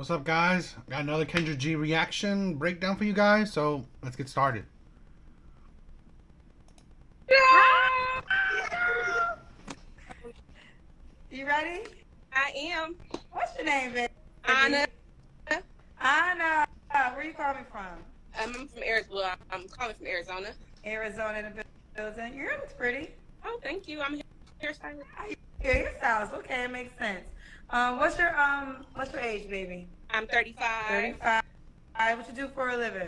What's up, guys? Got another Kendra G reaction breakdown for you guys, so let's get started. You ready? I am. What's your name, baby? Anna. Anna. Where you calling from? I'm from Arizona. Well, I'm calling from Arizona. Arizona in the building. Your hair looks pretty. Oh, thank you. I'm a hairstylist. Your hairstyles. Okay, it makes sense. What's your age, baby? I'm 35. 35. What you do for a living?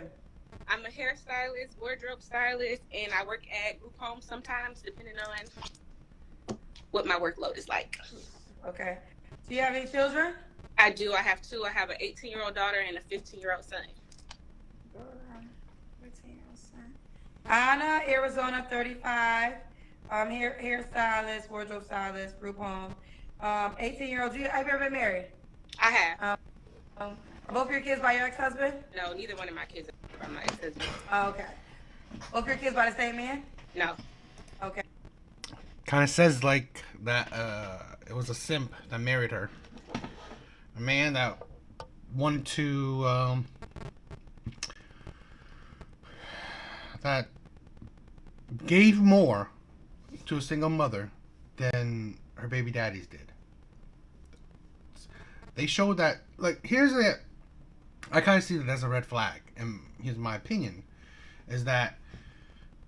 I'm a hairstylist, wardrobe stylist, and I work at group homes sometimes, depending on what my workload is like. Okay. Do you have any children? I do. I have two. I have an 18-year-old daughter and a 15-year-old son. 15-year-old son. Anna, Arizona, 35. Hairstylist, wardrobe stylist, group home. 18-year-old. Have you ever been married? I have. Are both your kids by your ex-husband? No, neither one of my kids are by my ex-husband. Oh, okay. Both your kids by the same man? No. Okay. Kind of says like that it was a simp that married her. A man that wanted to that gave more to a single mother than her baby daddies did. They showed that, like, I kind of see that as a red flag, and here's my opinion, is that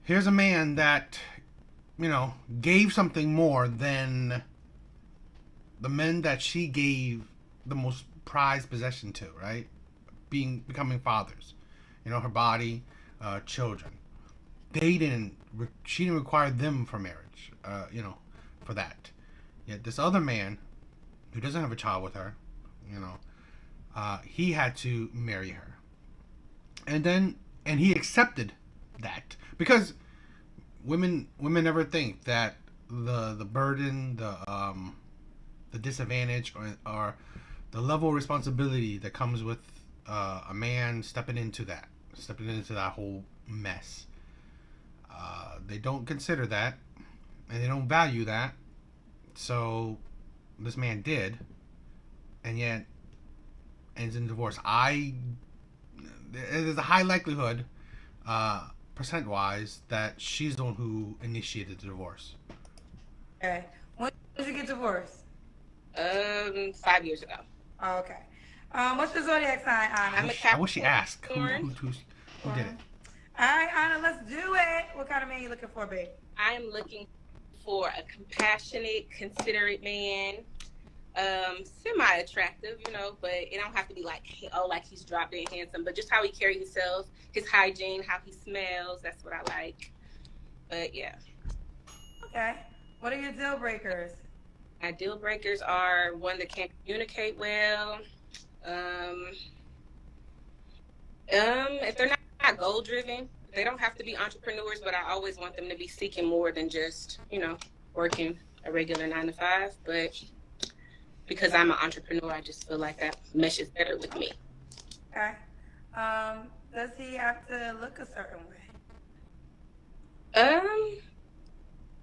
here's a man that, gave something more than the men that she gave the most prized possession to, right? Becoming fathers. Her body, children. She didn't require them for marriage, for that. Yet this other man, who doesn't have a child with her, he had to marry her. And he accepted that. Because women never think that the burden, the disadvantage, or the level of responsibility that comes with a man stepping into that whole mess. They don't consider that, and they don't value that. So this man did, and yet ends in divorce. There's a high likelihood, percent-wise, that she's the one who initiated the divorce. Okay. When did you get divorced? 5 years ago. Oh, okay. What's your zodiac sign, Anna? I'm a Capricorn. I wish she asked who did it. All right, Anna, let's do it. What kind of man you looking for, babe? I am looking for a compassionate, considerate man. Semi-attractive, but it don't have to be like he's drop dead handsome, but just how he carries himself, his hygiene, how he smells. That's what I like. But yeah. Okay. What are your deal breakers? My deal breakers are one that can't communicate well. If they're not goal driven, they don't have to be entrepreneurs, but I always want them to be seeking more than just, working a regular 9 to 5. But because I'm an entrepreneur, I just feel like that meshes better with me. Okay. Does he have to look a certain way?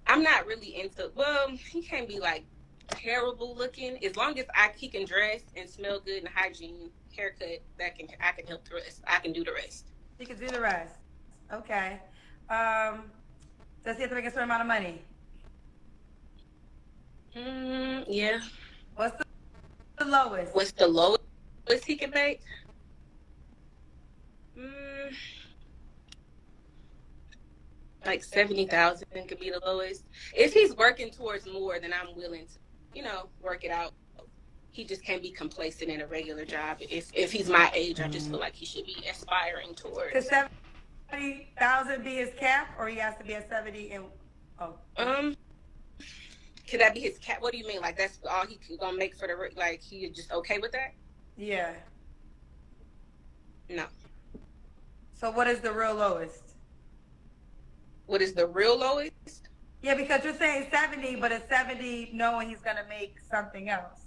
I'm not really into, he can't be like terrible looking. As long as he can dress and smell good and hygiene, haircut, I can help the rest. I can do the rest. He can do the rest. Okay. Does he have to make a certain amount of money? Yeah. What's the lowest? What's the lowest he can make? Like 70,000 could be the lowest. If he's working towards more, then I'm willing to, work it out. He just can't be complacent in a regular job. If he's my age, I just feel like he should be aspiring towards. Could 70,000 be his cap, or he has to be at 70 and Could that be his cap? What do you mean? Like that's all he gonna make for the he just okay with that? Yeah. No. So what is the real lowest? What is the real lowest? Yeah, because you're saying 70, but it's 70 knowing he's gonna make something else.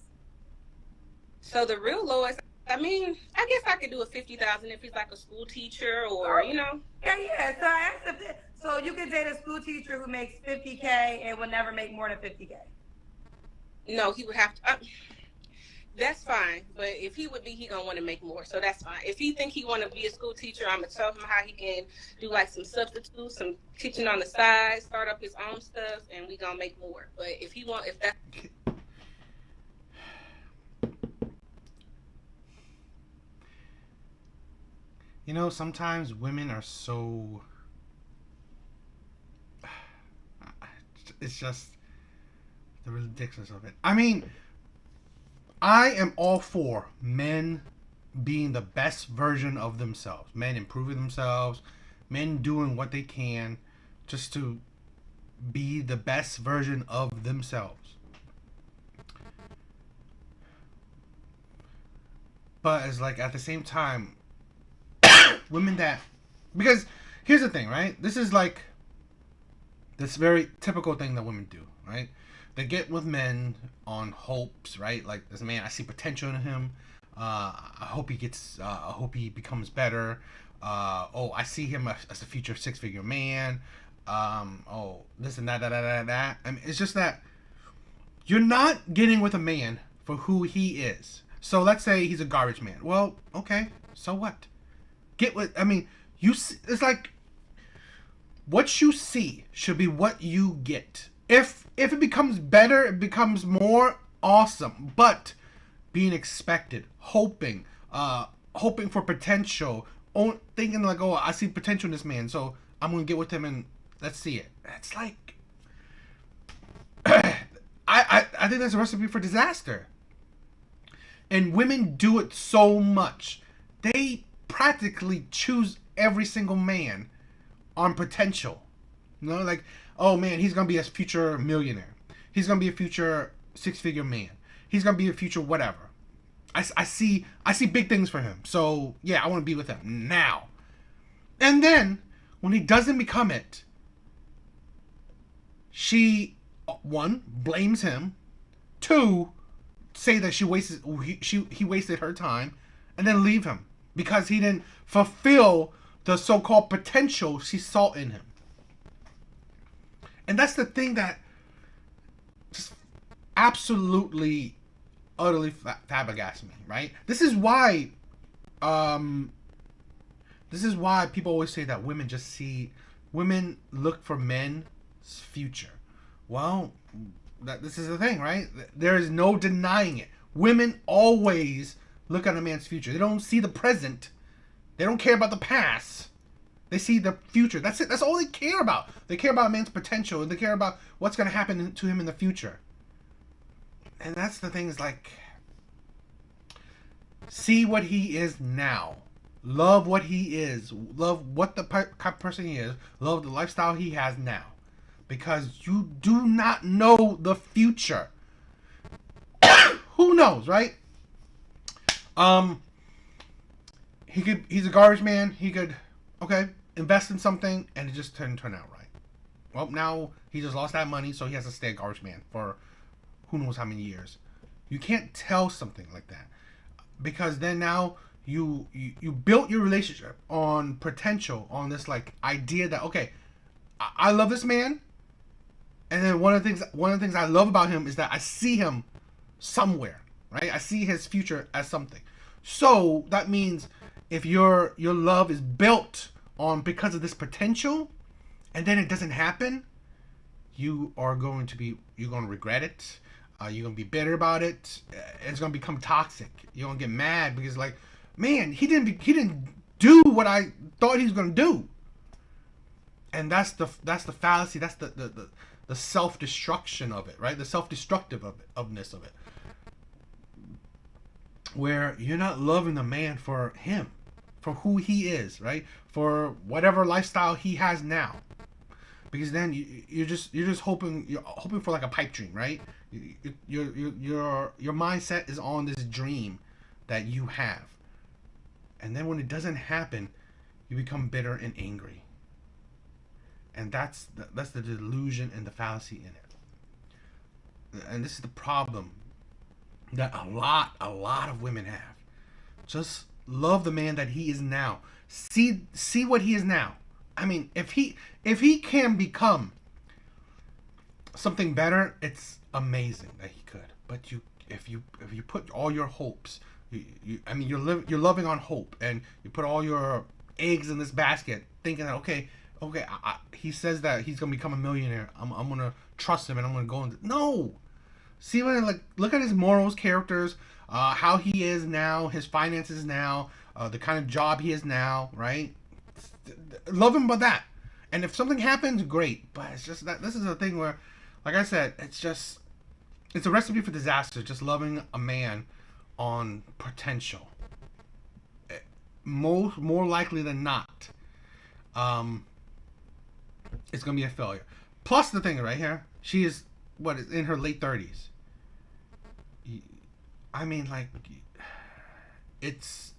So the real lowest, I guess I could do a 50,000 if he's like a school teacher or, Yeah. So I asked if so you could date a school teacher who makes 50K and would never make more than 50K. No, he would have to. that's fine. But if he would be, he gonna want to make more. So that's fine. If he think he want to be a school teacher, I'm gonna tell him how he can do like some substitutes, some teaching on the side, start up his own stuff, and we gonna make more. But if that's You know, sometimes women are so. It's just the ridiculous of it. I mean, I am all for men being the best version of themselves, men improving themselves, men doing what they can just to be the best version of themselves. But it's like at the same time, women that, because here's the thing, right? This is like this very typical thing that women do, right? They get with men on hopes, right? Like this man, I see potential in him. I hope he gets. I hope he becomes better. Oh, I see him as a future six-figure man. Oh, this and that, that. I mean, it's just that you're not getting with a man for who he is. So let's say he's a garbage man. Well, okay, so what? Get with. I mean, you. It's like what you see should be what you get. If it becomes better, it becomes more awesome. But being expected, hoping for potential, thinking like, oh, I see potential in this man, so I'm gonna get with him and let's see it. It's like, I think that's a recipe for disaster. And women do it so much. They practically choose every single man on potential. You know, like, oh man, he's gonna be a future millionaire. He's gonna be a future six-figure man. He's gonna be a future whatever. I see big things for him. So yeah, I want to be with him now. And then when he doesn't become it, she, one, blames him. Two, say that he wasted her time, and then leave him because he didn't fulfill the so-called potential she saw in him. And that's the thing that just absolutely, utterly flabbergasted me, right? This is why people always say that women look for men's future. Well, this is the thing, right? There is no denying it. Women always look at a man's future. They don't see the present. They don't care about the past. They see the future. That's it. That's all they care about. They care about a man's potential. They care about what's going to happen to him in the future. And that's the thing, is like, see what he is now. Love what he is. Love what the person he is. Love the lifestyle he has now. Because you do not know the future. Who knows, right? He's a garbage man. He could, okay, invest in something and it just turn out right. Well, now he just lost that money, so he has to stay a garbage man for who knows how many years. You can't tell something like that, because then now you built your relationship on potential, on this like idea that, okay, I love this man, and then one of the things I love about him is that I see him somewhere, right? I see his future as something. So that means if your love is built on because of this potential, and then it doesn't happen, you're going to regret it. You're going to be bitter about it. It's going to become toxic. You're going to get mad because, like, man, he didn't do what I thought he was going to do. And that's the fallacy. That's the self-destruction of it, right? The self-destructiveness of it. Where you're not loving the man for him, for who he is, right? For whatever lifestyle he has now. Because then you're just hoping for like a pipe dream, right? Your mindset is on this dream that you have, and then when it doesn't happen, you become bitter and angry. And that's the delusion and the fallacy in it. And this is the problem that a lot of women have. Just love the man that he is now. See what he is now. I mean, if he can become something better, it's amazing that he could. But if you put all your hopes, I mean you're loving on hope, and you put all your eggs in this basket, thinking that okay, he says that he's gonna become a millionaire. I'm gonna trust him, and I'm gonna go into no. See what look at his morals, characters, how he is now, his finances now, the kind of job he is now, right? Love him by that. And if something happens, great. But it's just that this is a thing where, like I said, it's a recipe for disaster. Just loving a man on potential. More likely than not, it's gonna be a failure. Plus the thing right here, she is in her late 30s. I mean, like, it's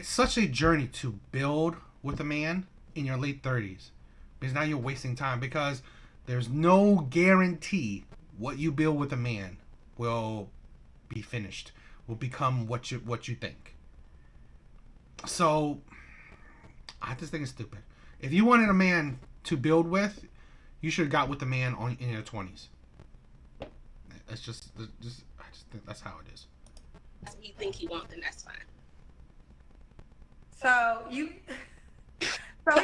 such a journey to build with a man in your late 30s, because now you're wasting time, because there's no guarantee what you build with a man will be finished, will become what you think. So I just think it's stupid. If you wanted a man to build with, you should have got with the man in your 20s. It's just I just think that's how it is. If you think he won't, then that's fine. So he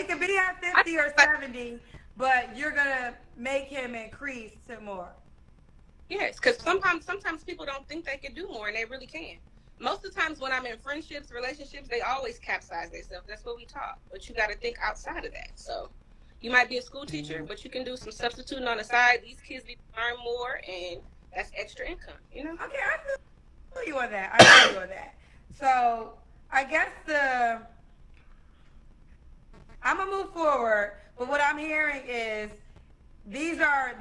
could be at 50 or 70, but you're gonna make him increase to more. Yes, because sometimes people don't think they can do more, and they really can. Most of the times when I'm in friendships, relationships, they always capsize themselves. That's what we taught. But you got to think outside of that. So you might be a school teacher, but you can do some substituting on the side. These kids need to learn more, and that's extra income, you know? Okay, I feel you on that. So I guess I'm gonna move forward, but what I'm hearing is these are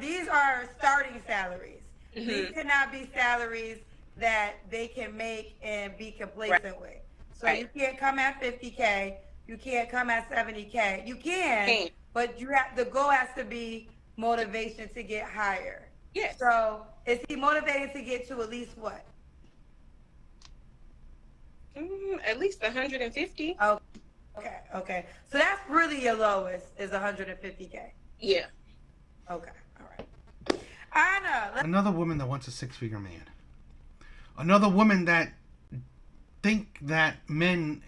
starting salaries. Mm-hmm. These cannot be salaries that they can make and be complacent with. So you can't come at 50K. You can't come at 70K. You can, but the goal has to be motivation to get higher. Yes. So is he motivated to get to at least what? At least 150. Okay. So that's really your lowest is 150K. Yeah. Okay. All right. Anna. Another woman that wants a 6-figure man. Another woman that think that men.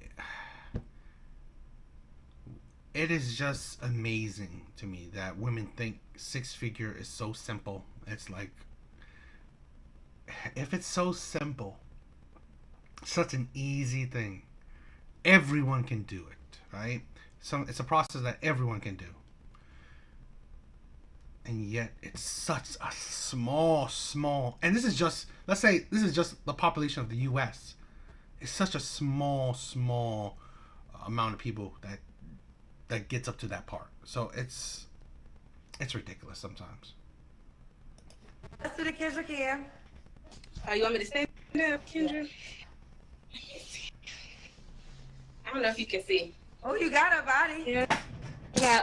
It is just amazing to me that women think 6-figure is so simple. It's like, if it's so simple, such an easy thing, everyone can do it, right? So it's a process that everyone can do. And yet it's such a small, and this is just, let's say this is just the population of the US. It's such a small amount of people that gets up to that part. So it's ridiculous sometimes. Let's do the Kendra Cam. You want me to stand up, Kendra? I don't know if you can see. Oh, you got a body. Yeah.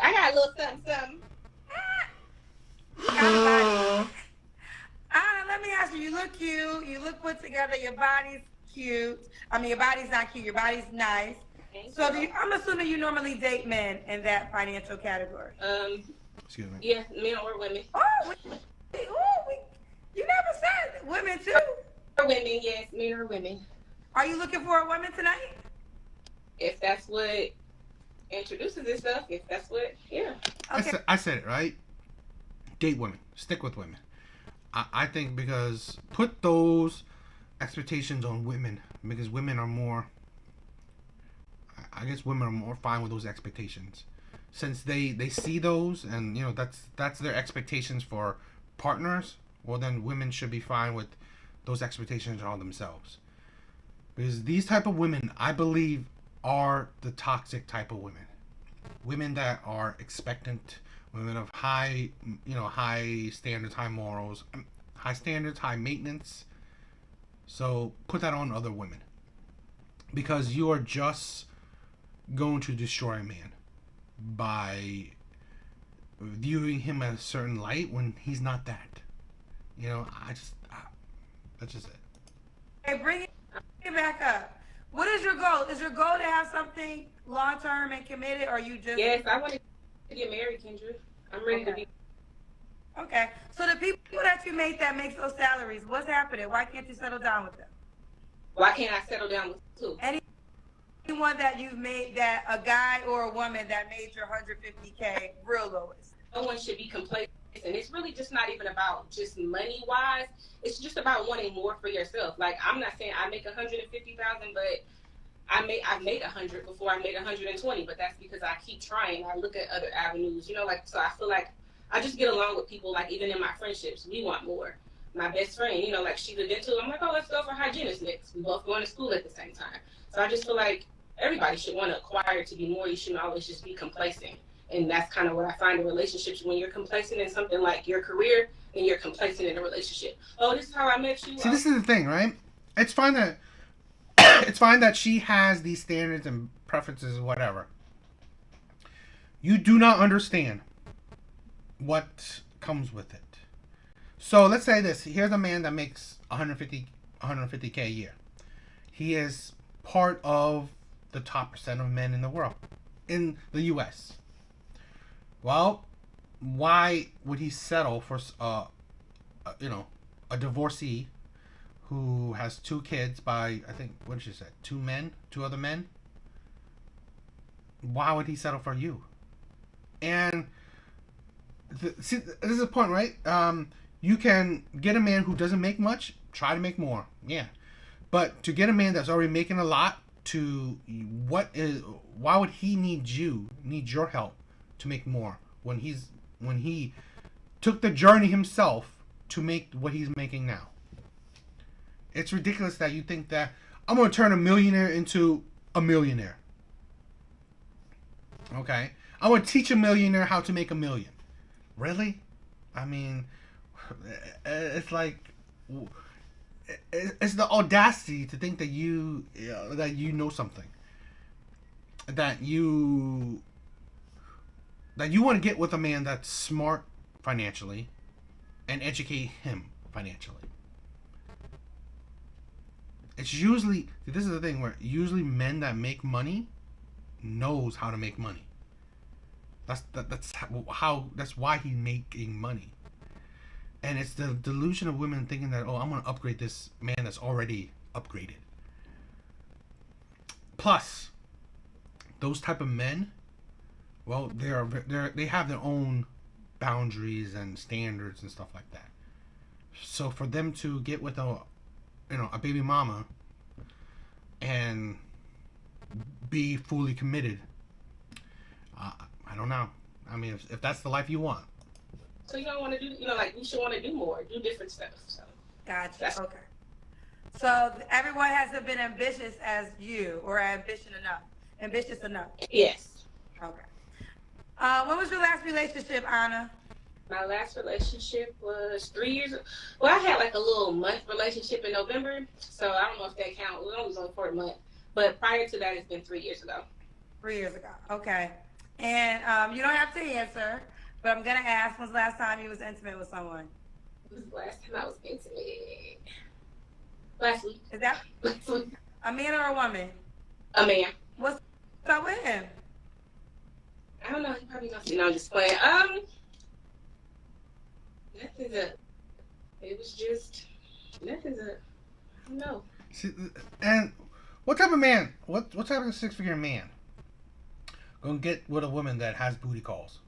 I got a little something. Let me ask you, you look cute, you look put together, your body's cute. I mean, your body's not cute, your body's nice. So I'm assuming you normally date men in that financial category. Excuse me. Yeah, men or women. You never said women too. Or women, yes, men or women. Are you looking for a woman tonight? If that's what introduces itself, if that's what, yeah. Okay. I said it, right? Date women. Stick with women. I think because put those expectations on women, because women are more, I guess women are more fine with those expectations. Since they see those and, you know, that's their expectations for partners, well then women should be fine with those expectations on themselves. Because these type of women, I believe, are the toxic type of women. Women that are expectant, women of high standards, high morals, high standards, high maintenance. So put that on other women. Because you are just going to destroy a man by viewing him in a certain light when he's not that. You know, that's just it. Hey, bring it back up. What is your goal? Is your goal to have something long-term and committed, or you just... Yes, I want to get married, Kendra. I'm ready to be... Okay. So the people that you mate that makes those salaries, what's happening? Why can't you settle down with them? Why can't I settle down with two? Anyone that you've made that a guy or a woman that made your 150K real lowest. No one should be complacent. It's really just not even about just money wise. It's just about wanting more for yourself. Like, I'm not saying I make 150,000, but I've made 100 before I made 120, but that's because I keep trying. I look at other avenues, like, so I feel like I just get along with people. Like, even in my friendships, we want more. My best friend, like, she's a dental. I'm like, oh, let's go for hygienist next. We both going to school at the same time. So I just feel like everybody should want to acquire to be more. You shouldn't always just be complacent. And that's kind of what I find in relationships. When you're complacent in something like your career, then you're complacent in a relationship. Oh, this is how I met you. See, this is the thing, right? It's fine that she has these standards and preferences, whatever. You do not understand what comes with it. So let's say this. Here's a man that makes 150K a year. He is part of the top percent of men in the world, in the U.S. Well, why would he settle for a divorcee who has 2 kids by, I think, what did she say, 2 other men? Why would he settle for you? And see, this is the point, right? You can get a man who doesn't make much, try to make more, yeah. But to get a man that's already making a lot, why would he need your help to make more when he took the journey himself to make what he's making now? It's ridiculous that you think that I'm going to turn a millionaire into a millionaire. Okay? I want to teach a millionaire how to make $1 million. Really? I mean, it's like, it's the audacity to think that you know something, that you want to get with a man that's smart financially and educate him financially. It's usually, this is the thing where usually men that make money knows how to make money. That's why he's making money. And it's the delusion of women thinking that, oh, I'm going to upgrade this man that's already upgraded. Plus, those type of men, well, they have their own boundaries and standards and stuff like that. So for them to get with a baby mama and be fully committed, I don't know. I mean, if that's the life you want. So you don't want to do, like, you should want to do more, do different stuff. So gotcha. Okay. So everyone hasn't been ambitious as you, or ambitious enough. Yes. Okay. When was your last relationship, Anna? My last relationship was 3 years ago. Well, I had like a little month relationship in November, so I don't know if that counts. It was only for a month. But prior to that, it's been 3 years ago. 3 years ago. Okay. And you don't have to answer, but I'm going to ask, when's the last time you was intimate with someone? When was the last time I was intimate? Last week. Is that last week? A man or a woman? A man. What's up with him? I don't know. He probably knows. I'm just playing. Nothing's up. It was just nothing's up. I don't know. See, and what type of man? What type of 6-figure man gonna get with a woman that has booty calls?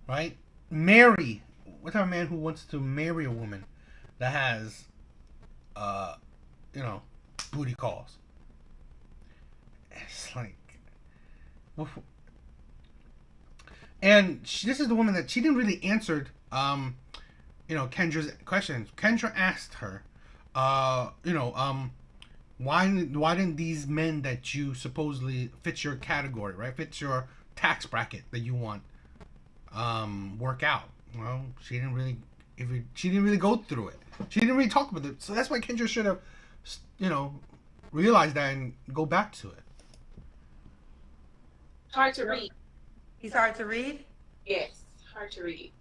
Right? Marry. What type of man who wants to marry a woman that has, booty calls? It's like, and this is the woman that she didn't really answer, Kendra's questions. Kendra asked her, why didn't these men that you supposedly fit your category, right, fits your tax bracket that you want, work out? Well, she didn't really go through it. She didn't really talk about it. So that's why Kendra should have, realized that and go back to it. Hard to read. He's hard to read? Yes, hard to read.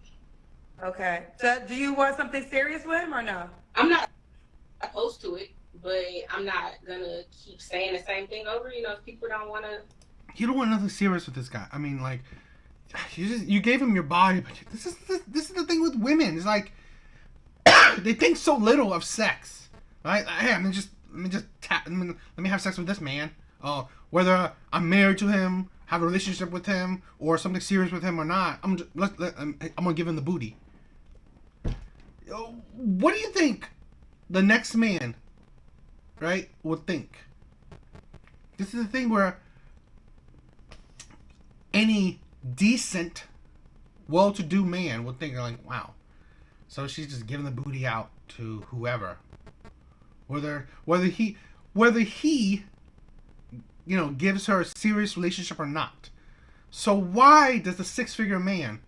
Okay. So do you want something serious with him or no? I'm not opposed to it, but I'm not gonna keep saying the same thing over. If people don't want to. You don't want nothing serious with this guy. I mean, like, you gave him your body, but this is the thing with women. It's like they think so little of sex, right? Hey, let me just let me have sex with this man. Whether I'm married to him, have a relationship with him, or something serious with him or not, I'm gonna give him the booty. What do you think the next man, right, would think? This is the thing where any decent, well-to-do man would think like, wow, so she's just giving the booty out to whoever, whether he gives her a serious relationship or not. So why does the six-figure man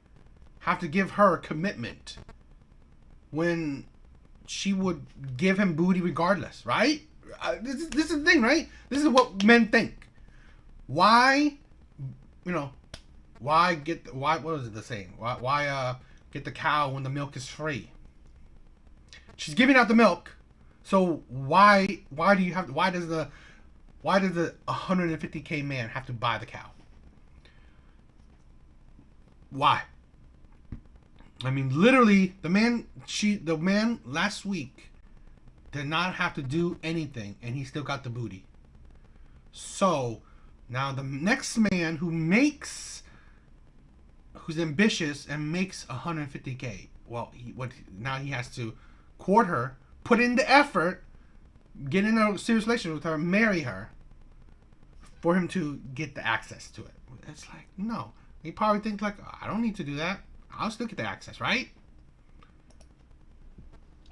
have to give her a commitment when she would give him booty regardless, right? This is the thing, right? This is what men think. Why, what was it the saying? Why get the cow when the milk is free? She's giving out the milk, so why does the 150K man have to buy the cow? Why? I mean, literally, the man last week did not have to do anything, and he still got the booty. So now the next man who's ambitious and makes 150K, well, now he has to court her, put in the effort, get in a serious relationship with her, marry her, for him to get the access to it. It's like, no. He probably thinks like, oh, I don't need to do that. I'll still get the access, right?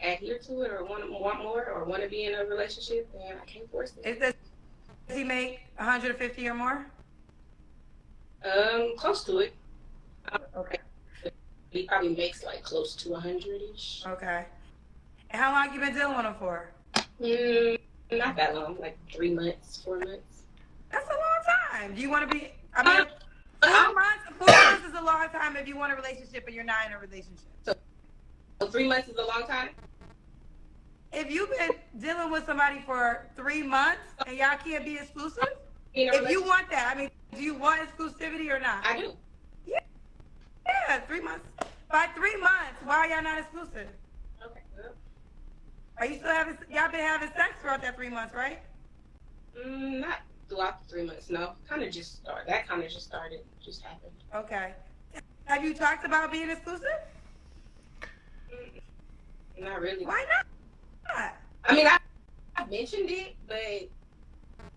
Adhere to it, or want more, or want to be in a relationship, and I can't force it. Does he make 150 or more? Close to it. Okay. He probably makes like close to 100-ish. Okay. And how long you been dealing with him for? Not that long, like 3 months, 4 months. That's a long time. Do you want to be? I mean, 4 months. 4 months is a long time if you want a relationship and you're not in a relationship. So 3 months is a long time. If you've been dealing with somebody for 3 months and y'all can't be exclusive, if you want that, I mean, do you want exclusivity or not? I do. Yeah, 3 months. By 3 months, why are y'all not exclusive? Okay. Well. Are you still y'all been having sex throughout that 3 months, right? Not throughout the 3 months, no. That kind of just started, just happened. Okay. Have you talked about being exclusive? Not really. Why not? I mean, I mentioned it, but...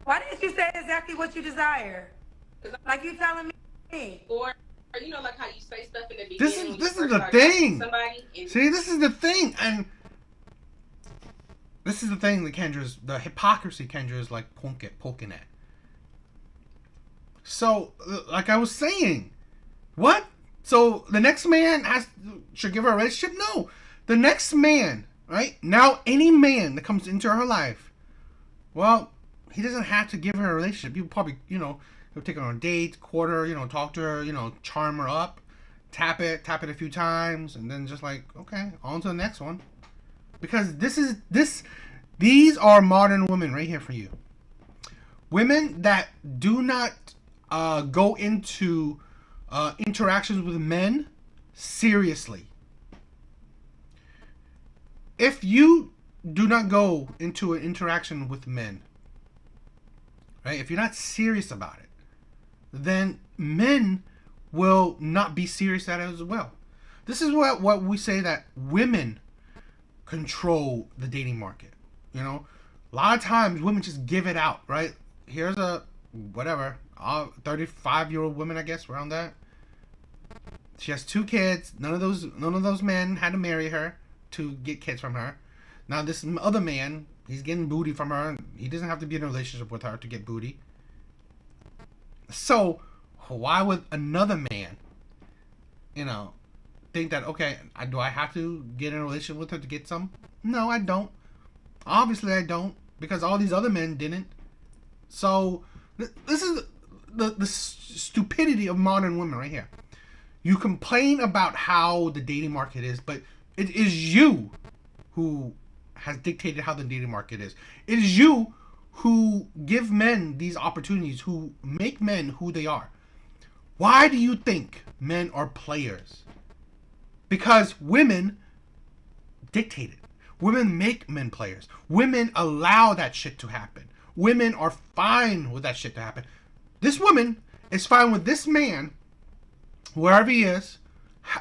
Why didn't you say exactly what you desire? Like you telling me. Or like how you say stuff in the beginning. This is the thing. Somebody See, this is the thing, and this is the thing that the hypocrisy Kendra is like poking at. So, like I was saying, what? So the next man should give her a relationship? No, the next man, right now, any man that comes into her life, well, he doesn't have to give her a relationship. He'll probably, he'll take her on a date, court her, talk to her, charm her up, tap it a few times, and then just like, okay, on to the next one. Because these are modern women right here for you. Women that do not go into interactions with men seriously. If you do not go into an interaction with men, right? If you're not serious about it, then men will not be serious at it as well. This is what we say, that women control the dating market. A lot of times women just give it out, right? Here's a 35-year-old woman, I guess, around that. She has 2 kids. None of those men had to marry her to get kids from her. Now this other man, he's getting booty from her. He doesn't have to be in a relationship with her to get booty. So why would another man, think that, okay, do I have to get in a relationship with her to get some? No, I don't. Obviously I don't, because all these other men didn't. So this is the stupidity of modern women right here. You complain about how the dating market is, but it is you who has dictated how the dating market is. It is you who give men these opportunities, who make men who they are. Why do you think men are players? Because women dictate it. Women make men players. Women allow that shit to happen. Women are fine with that shit to happen. This woman is fine with this man, wherever he is,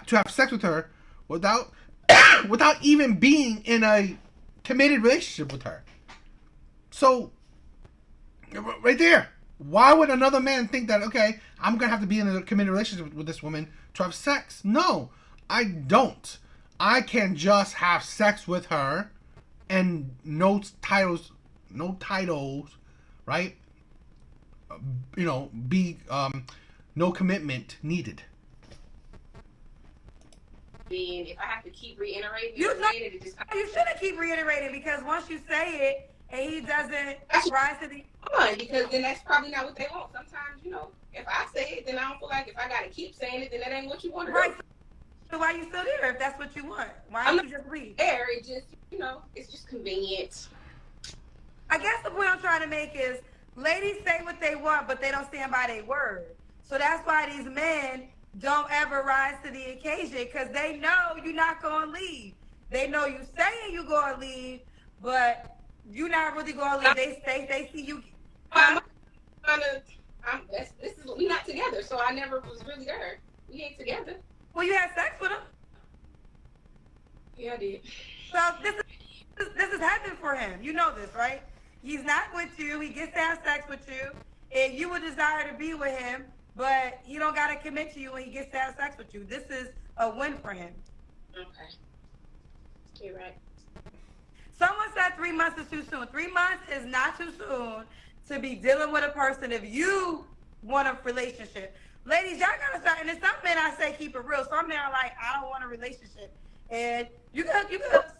to have sex with her without without even being in a committed relationship with her. So, right there. Why would another man think that, okay, I'm going to have to be in a committed relationship with this woman to have sex? No, I don't. I can just have sex with her and no titles, right? Be no commitment needed. Then if I have to keep reiterating, You it just shouldn't keep reiterating, because once you say it and he doesn't rise to the fun, because then that's probably not what they want. Sometimes, if I say it, then I don't feel like if I gotta keep saying it, then that ain't what you want to right. do. So why you still there if that's what you want? Why don't you just leave? There, it just it's just convenient. I guess the point I'm trying to make is, ladies say what they want, but they don't stand by their word. So that's why these men don't ever rise to the occasion, because they know you're not going to leave. They know you saying you're going to leave, but you're not really going to leave. They see you. We not together, so I never was really there. We ain't together. Well, you had sex with him. Yeah, I did. So this is heaven for him. You know this, right? He's not with you. He gets to have sex with you, and you would desire to be with him, but he don't got to commit to you when he gets to have sex with you. This is a win for him. Okay. You're right. Someone said 3 months is too soon. 3 months is not too soon to be dealing with a person if you want a relationship. Ladies, y'all gotta start, and there's some men I say keep it real. Some men are like, I don't want a relationship. And you can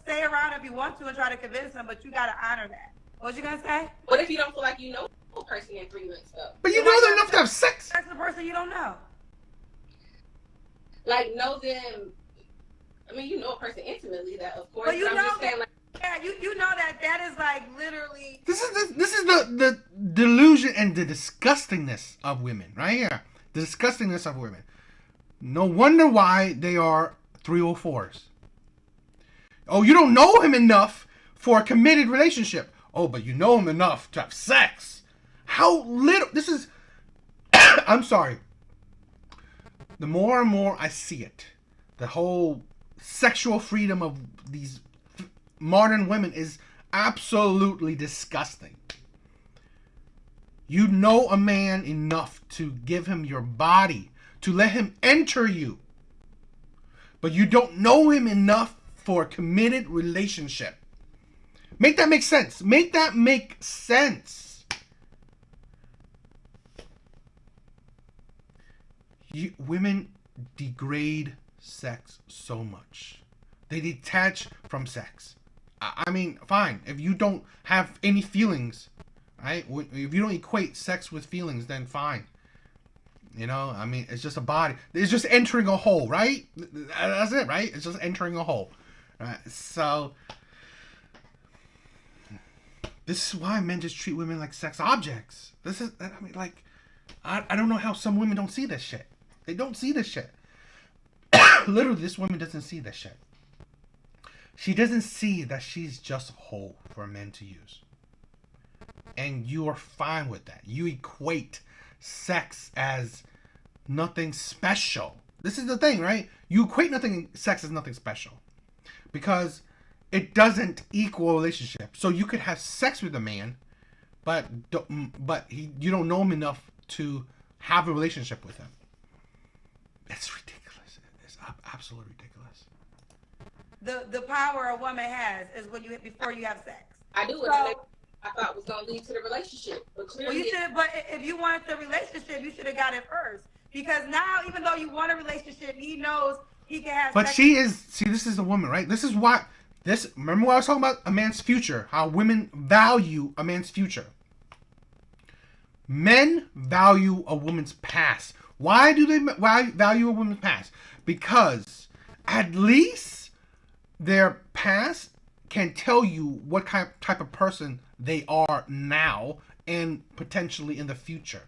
stay around if you want to and try to convince them, but you gotta honor that. What you gonna say? What if you don't feel like you know a person in 3 months though? But you know they're enough to have sex. That's the person you don't know. Like, know them. I mean, you know a person intimately, that of course. But you I'm know just saying, that. Yeah, you know that is like literally. This is the delusion and the disgustingness of women right here. The disgustingness of women. No wonder why they are 304s. Oh, you don't know him enough for a committed relationship. Oh, but you know him enough to have sex. How little. This is. I'm sorry. The more and more I see it, the whole sexual freedom of these modern women is absolutely disgusting. You know a man enough to give him your body, to let him enter you. But you don't know him enough for a committed relationship. Make that make sense. Make that make sense. Women degrade sex so much. They detach from sex. I mean, fine. If you don't have any feelings, right? If you don't equate sex with feelings, then fine. I mean, it's just a body. It's just entering a hole, right? That's it, right? It's just entering a hole. Right? So, this is why men just treat women like sex objects. I don't know how some women don't see this shit. They don't see this shit. Literally, this woman doesn't see this shit. She doesn't see that she's just a hole for men to use. And you are fine with that. You equate sex as nothing special. This is the thing, right? You equate sex as nothing special. Because it doesn't equal a relationship. So you could have sex with a man, but you don't know him enough to have a relationship with him. It's ridiculous. It's absolutely ridiculous. The power a woman has is before you have sex. I do what I thought was gonna lead to the relationship, but clearly. But if you wanted the relationship, you should have got it first. Because now, even though you want a relationship, he knows he can have. But sex. This is the woman, right? This is why. Remember what I was talking about? A man's future. How women value a man's future. Men value a woman's past. Why do they value a woman's past? Because at least their past can tell you what type of person they are now and potentially in the future.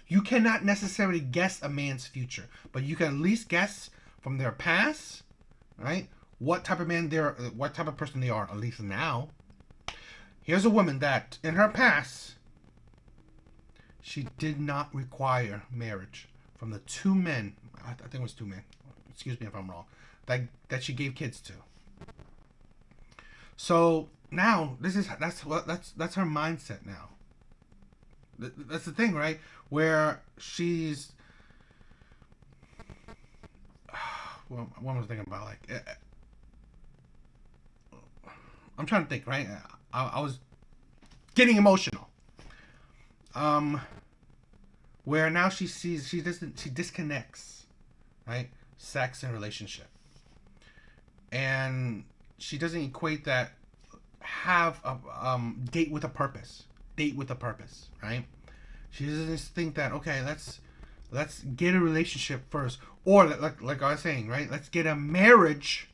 You cannot necessarily guess a man's future, but you can at least guess from their past, right? What type of man they're, what type of person they are, at least now. Here's a woman that, in her past, she did not require marriage from the two men. I think it was two men. Excuse me if I'm wrong. That she gave kids to. So now that's her mindset now. That's the thing, right? Where she's. Well, what was I thinking about? Like, I'm trying to think, right? I was getting emotional. Where now she disconnects, right? Sex and relationship. And she doesn't equate that have a date with a purpose. Date with a purpose, right? She doesn't think that, okay, let's get a relationship first. Or like I was saying, right? Let's get a marriage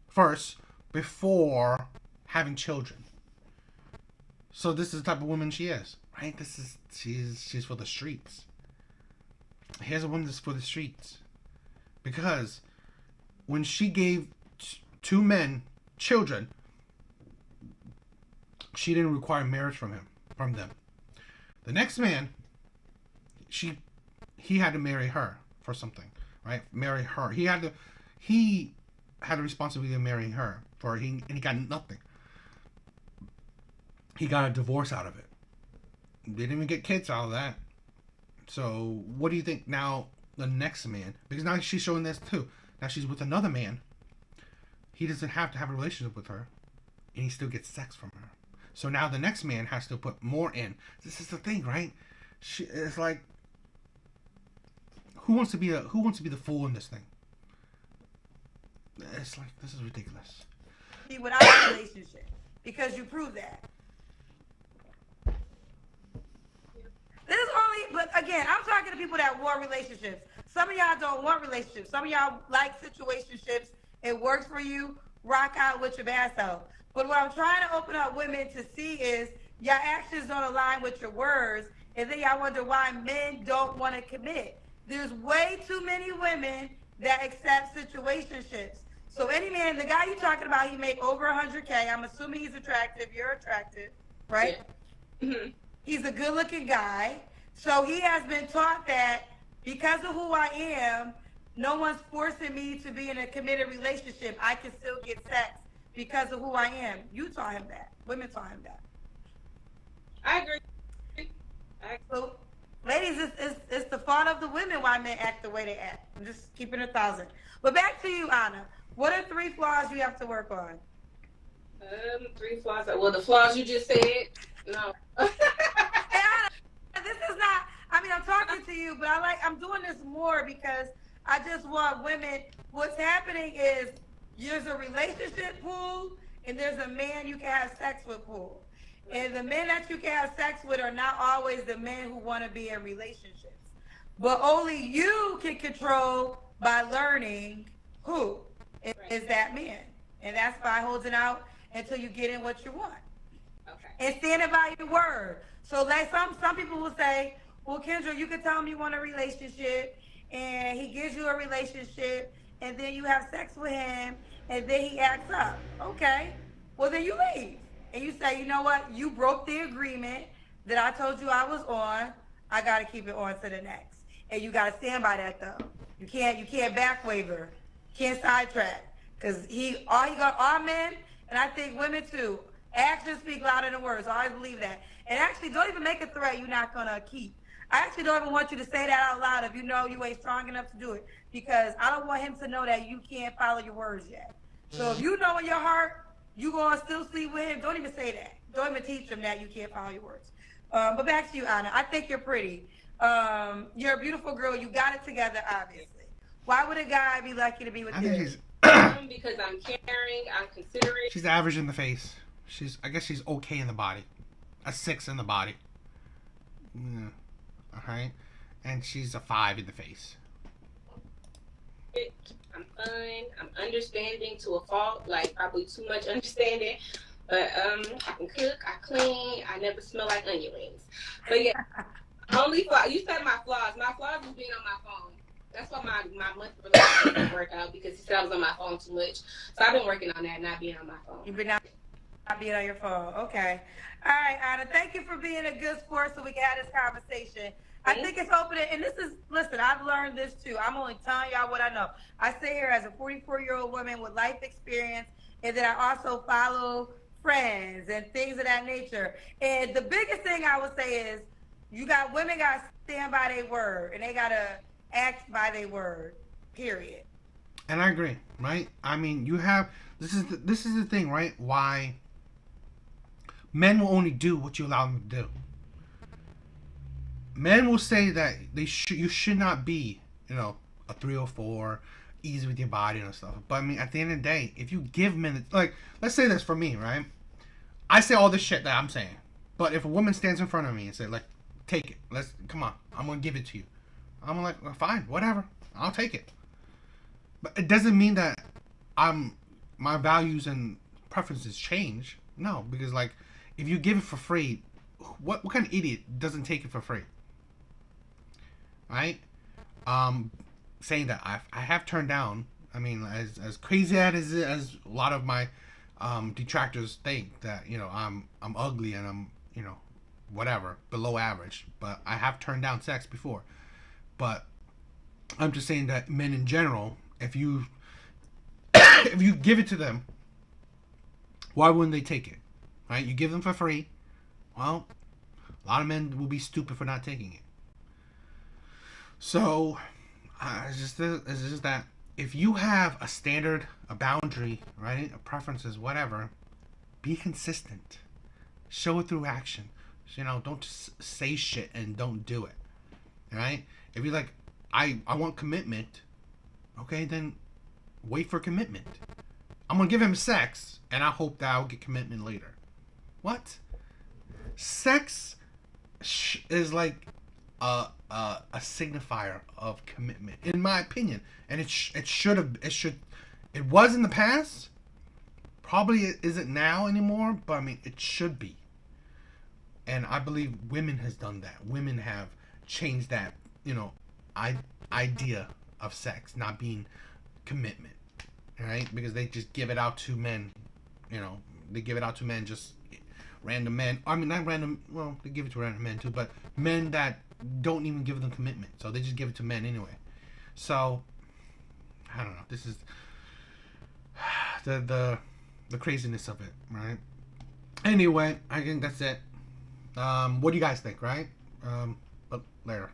first before having children. So this is the type of woman she is, right? She's for the streets. Here's a woman that's for the streets. Because when she gave two men children, she didn't require marriage from them. The next man, he had to marry her for something, right? Marry her. He had a responsibility of marrying her and he got nothing. He got a divorce out of it. Didn't even get kids out of that. So what do you think now the next man? Because now she's showing this too. Now she's with another man. He doesn't have to have a relationship with her, and he still gets sex from her. So now the next man has to put more in. This is the thing, right? It's like, who wants to be the fool in this thing? It's like, this is ridiculous. Without a relationship, because you prove that. This is only, but again, I'm talking to people that want relationships. Some of y'all don't want relationships. Some of y'all like situationships. It works for you. Rock out with your bad self. But what I'm trying to open up women to see is your actions don't align with your words, and then y'all wonder why men don't want to commit. There's way too many women that accept situationships. So any man, the guy you're talking about, he make over 100K. I'm assuming he's attractive. You're attractive, right? Yeah. Mm-hmm. He's a good-looking guy. So he has been taught that because of who I am, no one's forcing me to be in a committed relationship. I can still get sex because of who I am. You taught him that. Women taught him that. I agree. So, ladies, it's the fault of the women why men act the way they act. I'm just keeping 1,000. But back to you, Anna. What are 3 flaws you have to work on? 3 flaws. Well, the flaws you just said. No. Hey, Anna, this is not. I mean, I'm talking to you, but I'm doing this more because I just want women. What's happening is there's a relationship pool and there's a man you can have sex with pool. And the men that you can have sex with are not always the men who want to be in relationships. But only you can control by learning who is that man. And that's by holding out until you get in what you want. Okay. And standing by your word. So like some people will say, well, Kendra, you can tell him you want a relationship, and he gives you a relationship, and then you have sex with him, and then he acts up. Okay. Well, then you leave. And you say, you know what? You broke the agreement that I told you I was on. I got to keep it on to the next. And you got to stand by that, though. You can't back waver. Can't sidetrack. Because all men, and I think women too, actions speak louder than words. I always believe that. And actually, don't even make a threat you're not going to keep. I actually don't even want you to say that out loud if you know you ain't strong enough to do it. Because I don't want him to know that you can't follow your words yet. So if you know in your heart, you going to still sleep with him, don't even say that. Don't even teach him that you can't follow your words. But back to you, Anna. I think you're pretty. You're a beautiful girl. You got it together, obviously. Why would a guy be lucky to be with you? Because I'm caring, I'm considerate. She's average in the face. I guess she's okay in the body. A 6 in the body. Yeah. Alright? And she's a 5 in the face. I'm fun. I'm understanding to a fault, like probably too much understanding. But I can cook, I clean, I never smell like onion rings. But yeah, only flaw. You said my flaws. My flaws is being on my phone. That's why my month relationship didn't work out, because he said I was on my phone too much. So I've been working on that, not being on my phone. You've been not being on your phone. Okay. All right, Anna. Thank you for being a good sport so we can have this conversation. I think it's open, and this is, listen, I've learned this too. I'm only telling y'all what I know. I sit here as a 44-year-old woman with life experience, and then I also follow friends and things of that nature. And the biggest thing I would say is, women got to stand by their word, and they got to act by their word, period. And I agree, right? I mean, this is the thing, right? Why men will only do what you allow them to do. Men will say that you should not be, a 304, easy with your body and stuff. But I mean, at the end of the day, if you give men, like, let's say this for me, right? I say all this shit that I'm saying, but if a woman stands in front of me and say, like, take it, come on, I'm gonna give it to you. I'm like, well, fine, whatever, I'll take it. But it doesn't mean that my values and preferences change. No, because like, if you give it for free, what kind of idiot doesn't take it for free? Right? Saying that I have turned down. I mean, as crazy as a lot of my detractors think that I'm ugly and I'm whatever, below average. But I have turned down sex before. But I'm just saying that men in general, if you give it to them, why wouldn't they take it? Right? You give them for free. Well, a lot of men will be stupid for not taking it. So, it's just that if you have a standard, a boundary, right, a preferences, whatever, be consistent. Show it through action. Don't just say shit and don't do it. Right? If you're like, I want commitment, okay, then wait for commitment. I'm gonna give him sex, and I hope that I'll get commitment later. What? Sex is like a signifier of commitment, in my opinion, and it was in the past. Probably it isn't now anymore, but I mean it should be. And I believe women has done that. Women have changed that, idea of sex not being commitment, right? Because they just give it out to men. They give it out to men, just random men. I mean, not random. Well, they give it to random men too, but men that don't even give them commitment, so they just give it to men anyway. So I don't know. This is the craziness of it, right? Anyway, I think that's it. What do you guys think, right? But later.